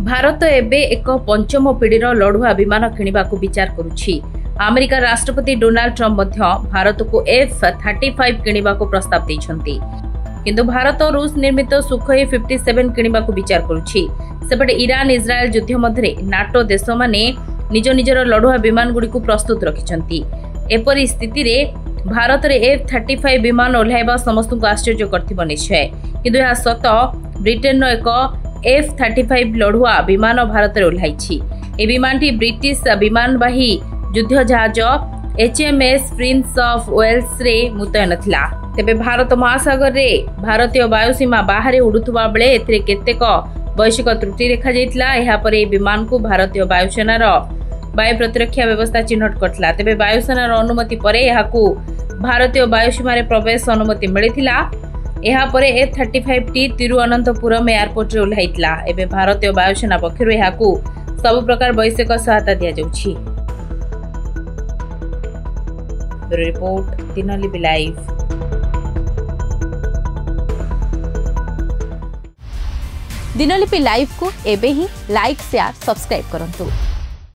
भारत एबे एक पंचम पीढ़ीर लड़ुआ विमान किणवाक विचार करुछि। अमेरिका राष्ट्रपति डोनाल्ड ट्रम्प भारत को F-35 किणवाक प्रस्ताव देइछन्ति। किंतु भारत रूस निर्मित सुखोई 57 किणवाक विचार करुछि। सेपटे ईरान इस्राएल युद्ध मध्य नाटो देश माने निज निजर लड़ुआ विमान गुड़ी प्रस्तुत रखिछन्ति। एपरि स्थिति रे भारत रे F-35 विमान ओह्लाइबा समस्त को आश्चर्य करथिबो निश्चय। किंतु यह सत ब्रिटेन एक F-35 लड़ुआ विमान भारत रे ओह्लाइछि। ए विमानटी ब्रिटिश विमानवाही युद्ध जहाज HMS प्रिंस ऑफ वेल्स रे मुतयन थिला। तेबे भारत महासागर रे भारतीय वायुसीमा बाहर उड़ुथुबा बेले एथिरे केतेक वैश्विक त्रुटि देखा जाइतिला। एहा परे विमान को भारतीय वायुसेनार वायु प्रतिरक्षा व्यवस्था चिन्हट करथिला। तेबे वायुसेनार अनुमति परे एहाकू भारतीय वायुसीमा रे प्रवेश अनुमति मिलिथिला। एहा परे F-35 टी तिरुअनंतपुरम एयरपोर्ट रे उल्हाइतिला। एबे भारतीय वायुसेना पक्षरु एहाकू सब प्रकार वैश्विक सहायता दिया जाउछि। Report Dinalipi live. Dinalipi live को एबे ही लाइक शेयर सब्सक्राइब करंतु।